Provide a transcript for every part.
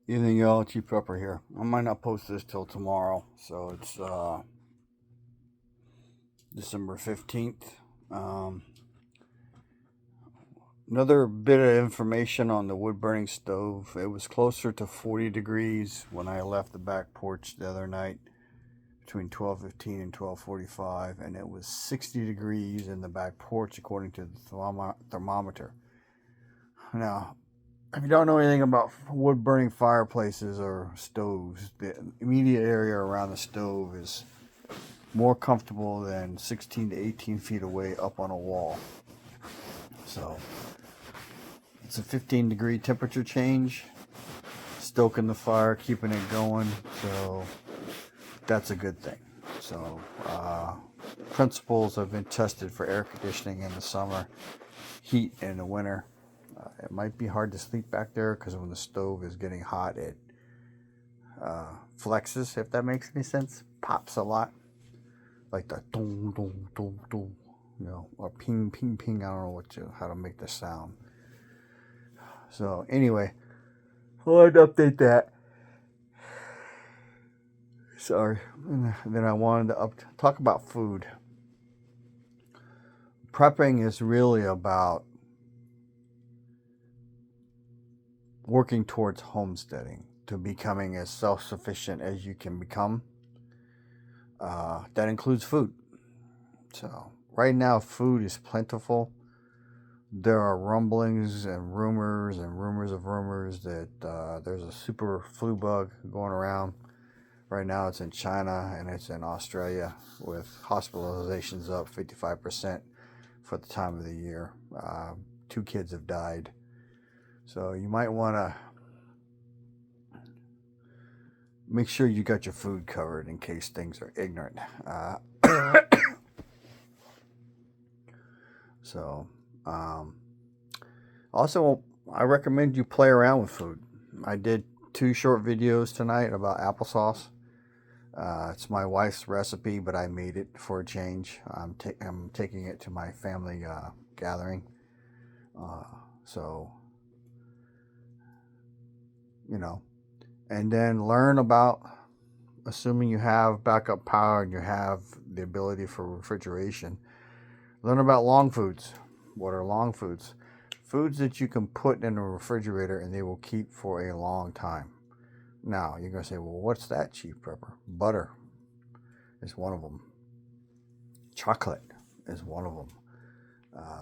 Evening, y'all. Chief Prepper here. I might not post this till tomorrow, so it's December 15th. Another bit of information on the wood burning stove. It was closer to 40 degrees when I left the back porch the other night between 12:15 and 12:45, and it was 60 degrees in the back porch according to the thermometer. Now, if you don't know anything about wood burning fireplaces or stoves, the immediate area around the stove is more comfortable than 16 to 18 feet away up on a wall. So it's a 15-degree temperature change, stoking the fire, keeping it going. So that's a good thing. So principles have been tested for air conditioning in the summer, heat in the winter. It might be hard to sleep back there because when the stove is getting hot, it flexes, if that makes any sense. Pops a lot. Like the dong, dong, dong, dong, or ping, ping, ping. I don't know how to make the sound. So anyway, I wanted to update that. Sorry. And then I wanted to talk about food. Prepping is really about working towards homesteading, to becoming as self-sufficient as you can become. That includes food. So right now, food is plentiful. There are rumblings and rumors of rumors that there's a super flu bug going around. Right now it's in China and it's in Australia, with hospitalizations up 55% for the time of the year. 2 kids have died. So you might want to make sure you got your food covered in case things are ignorant. So also, I recommend you play around with food. I did 2 short videos tonight about applesauce. It's my wife's recipe, but I made it for a change. I'm taking it to my family gathering. So, and then learn about, assuming you have backup power and you have the ability for refrigeration, learn about long foods. What are long foods? Foods that you can put in a refrigerator and they will keep for a long time. Now, you're going to say, well, what's that, Chief Prepper? Butter is one of them. Chocolate is one of them.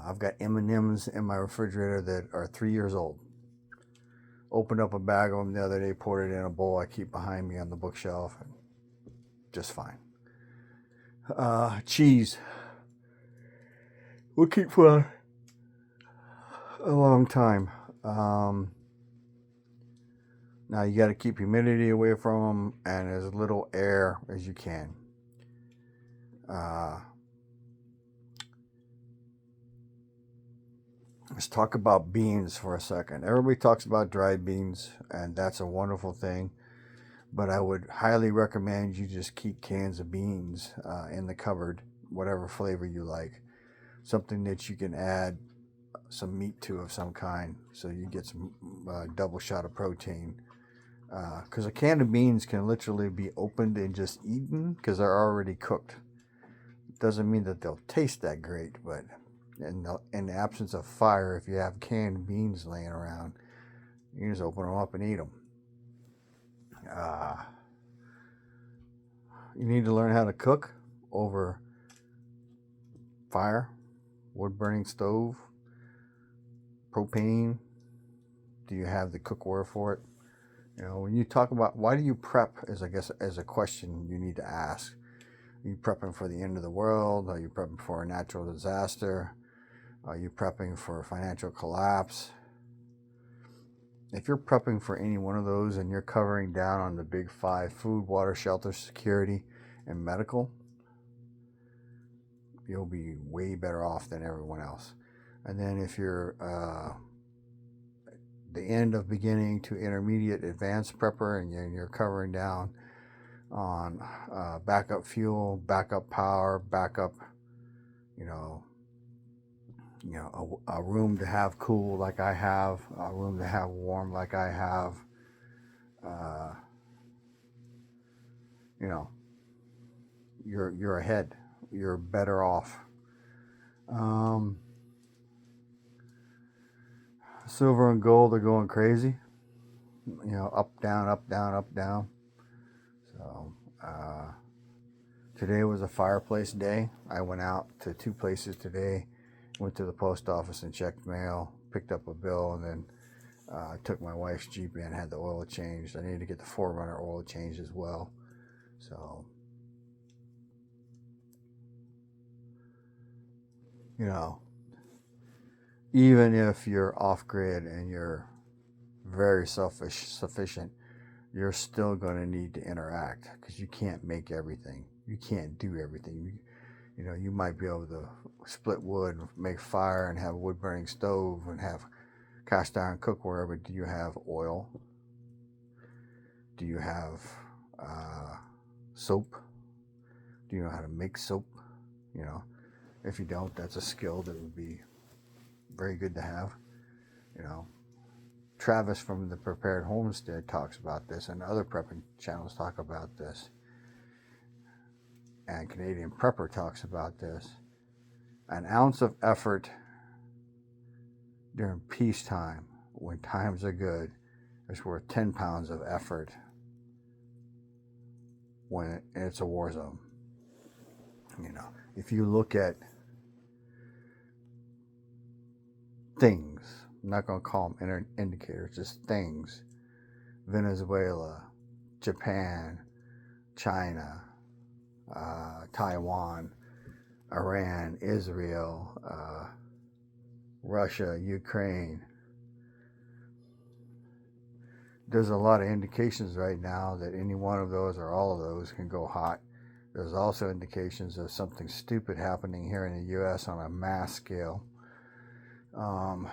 I've got M&Ms in my refrigerator that are 3 years old. Opened up a bag of them the other day, poured it in a bowl I keep behind me on the bookshelf, and just fine. Cheese will keep for a long time. Now you got to keep humidity away from them and as little air as you can. Let's talk about beans for a second. Everybody talks about dried beans, and that's a wonderful thing. But I would highly recommend you just keep cans of beans in the cupboard, whatever flavor you like. Something that you can add some meat to of some kind, so you get some double shot of protein. Because a can of beans can literally be opened and just eaten because they're already cooked. Doesn't mean that they'll taste that great, but in the absence of fire, if you have canned beans laying around, you can just open them up and eat them. You need to learn how to cook over fire, wood burning stove, propane. Do you have the cookware for it? When you talk about why do you prep, as a question you need to ask. Are you prepping for the end of the world? Are you prepping for a natural disaster? Are you prepping for a financial collapse? If you're prepping for any one of those and you're covering down on the big 5, food, water, shelter, security, and medical, you'll be way better off than everyone else. And then if you're the end of beginning to intermediate advanced prepper and you're covering down on backup fuel, backup power, backup, a room to have cool like I have, a room to have warm like I have, you know, you're ahead. You're better off. Silver and gold are going crazy. You know, up, down, up, down, up, down. So, today was a fireplace day. I went out to 2 places today. Went to the post office and checked mail, picked up a bill, and then took my wife's Jeep in, had the oil changed. I needed to get the 4Runner oil changed as well. So, you know, even if you're off grid and you're very self-sufficient, you're still going to need to interact, because you can't make everything. You can't do everything. You know, you might be able to split wood, make fire, and have a wood burning stove and have cast iron cookware, but do you have oil? Do you have soap? Do you know how to make soap? You know, if you don't, that's a skill that would be very good to have. You know, Travis from the Prepared Homestead talks about this, and other prepping channels talk about this, and Canadian Prepper talks about this. An ounce of effort during peacetime, when times are good, is worth 10 pounds of effort when it's a war zone. You know, if you look at things, I'm not going to call them indicators, just things. Venezuela, Japan, China, Taiwan, Iran, Israel, Russia, Ukraine. There's a lot of indications right now that any one of those or all of those can go hot. There's also indications of something stupid happening here in the U.S. on a mass scale. And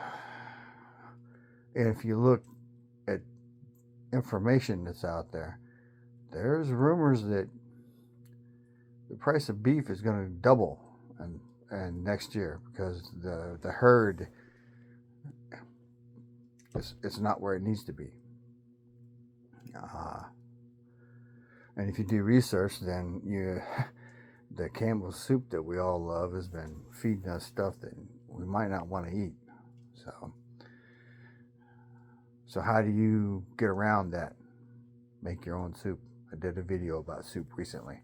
if you look at information that's out there, there's rumors that the price of beef is going to double and next year, because the herd it's not where it needs to be. And if you do research, then the Campbell's soup that we all love has been feeding us stuff that we might not want to eat. So how do you get around that? Make your own soup. I did a video about soup recently.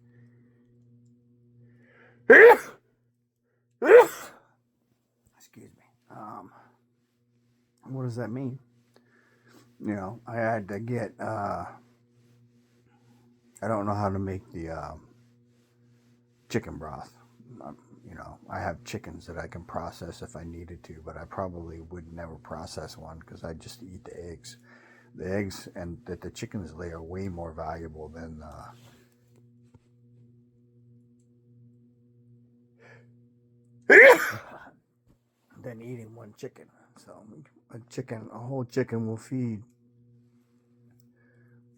Excuse me. What does that mean? You know, I had to get, I don't know how to make the chicken broth. You know, I have chickens that I can process if I needed to, but I probably would never process one, because I just eat the eggs. The eggs and that the chickens lay are way more valuable than eating one chicken. So a whole chicken will feed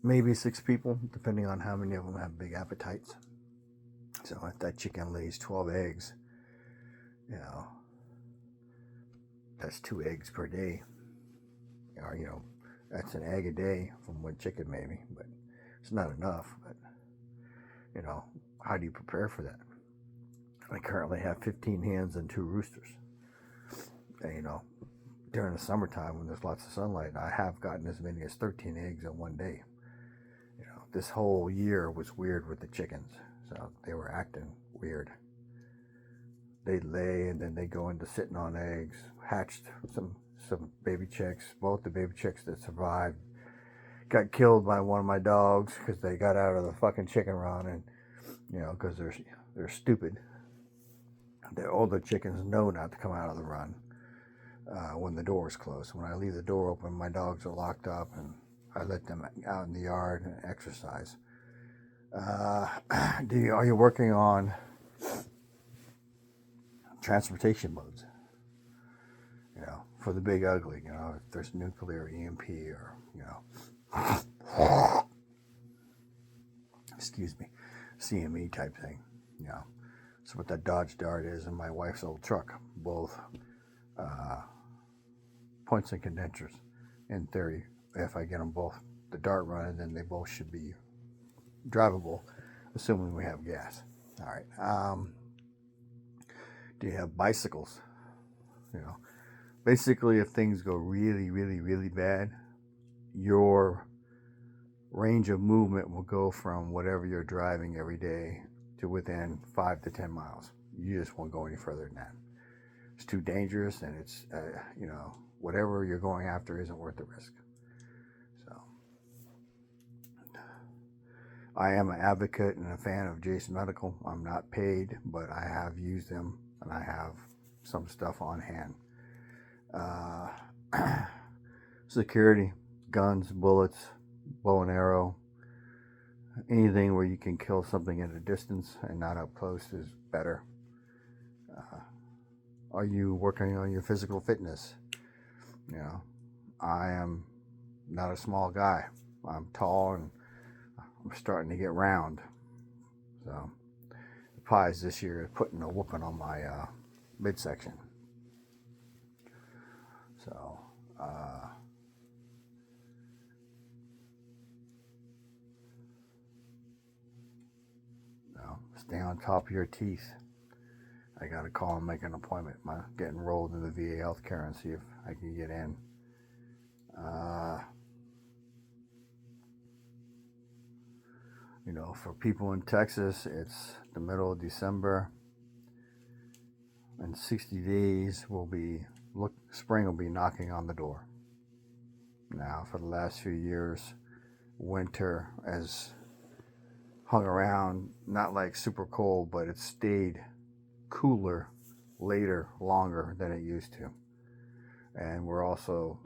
maybe 6 people, depending on how many of them have big appetites. So if that chicken lays 12 eggs, you know, that's 2 eggs per day. Or, you know, that's an egg a day from one chicken maybe, but it's not enough. But, you know, how do you prepare for that? I currently have 15 hens and 2 roosters. And, you know, during the summertime when there's lots of sunlight, I have gotten as many as 13 eggs in one day. You know, this whole year was weird with the chickens. So they were acting weird. They'd lay and then they go into sitting on eggs. Hatched some baby chicks. Both the baby chicks that survived got killed by one of my dogs because they got out of the fucking chicken run, and you know, because they're stupid. The older chickens know not to come out of the run when the door is closed. When I leave the door open, my dogs are locked up, and I let them out in the yard and exercise. Are you working on transportation modes? You know, for the big ugly, you know, if there's nuclear, EMP, or, you know, excuse me, CME type thing, you know. That's what that Dodge Dart is, and my wife's old truck, both points and condensers, in theory, if I get them both the dart run, and then they both should be drivable, assuming we have gas. All right. Do you have bicycles? You know, basically, if things go really, really, really bad, your range of movement will go from whatever you're driving every day to within 5 to 10 miles. You just won't go any further than that. It's too dangerous, and it's, whatever you're going after isn't worth the risk. So, I am an advocate and a fan of Jason Medical. I'm not paid, but I have used them, and I have some stuff on hand. Security, guns, bullets, bow and arrow, anything where you can kill something at a distance and not up close is better. Are you working on your physical fitness? I am not a small guy. I'm tall and I'm starting to get round. So the pies this year is putting a whooping on my midsection. So stay on top of your teeth. I got to call and make an appointment. I'm getting enrolled in the VA healthcare and see if I can get in. For people in Texas, it's the middle of December. In 60 days, spring will be knocking on the door. Now, for the last few years, winter has hung around, not like super cold, but it stayed cooler later, longer than it used to. And we're also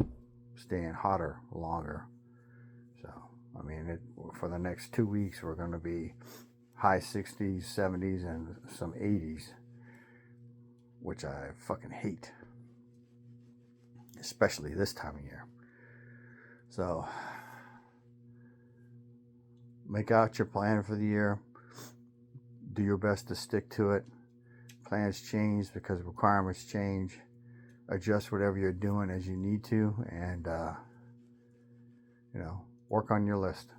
staying hotter longer. So, for the next 2 weeks, we're going to be high 60s, 70s, and some 80s, which I fucking hate, especially this time of year. So, make out your plan for the year. Do your best to stick to it. Plans change because requirements change. Adjust whatever you're doing as you need to, and work on your list.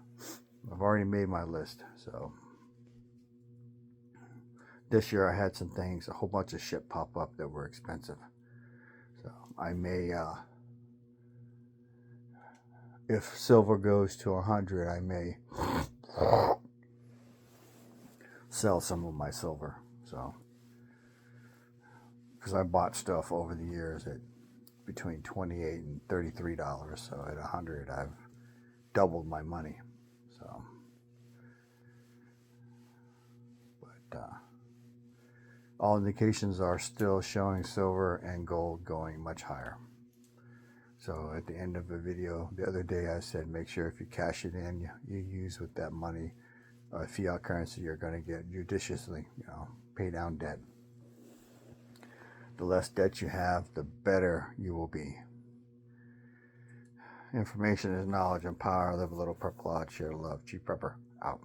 I've already made my list. So this year I had some things, a whole bunch of shit pop up that were expensive. So I may, if silver goes to 100, I may sell some of my silver. So, because I bought stuff over the years at between $28 and $33. So at 100, I've doubled my money. So, but all indications are still showing silver and gold going much higher. So at the end of the video the other day, I said make sure if you cash it in, you use with that money fiat currency you're going to get judiciously. Pay down debt. The less debt you have, the better you will be. Information is knowledge and power. Live a little, prep a lot, share love. Chief Prepper, out.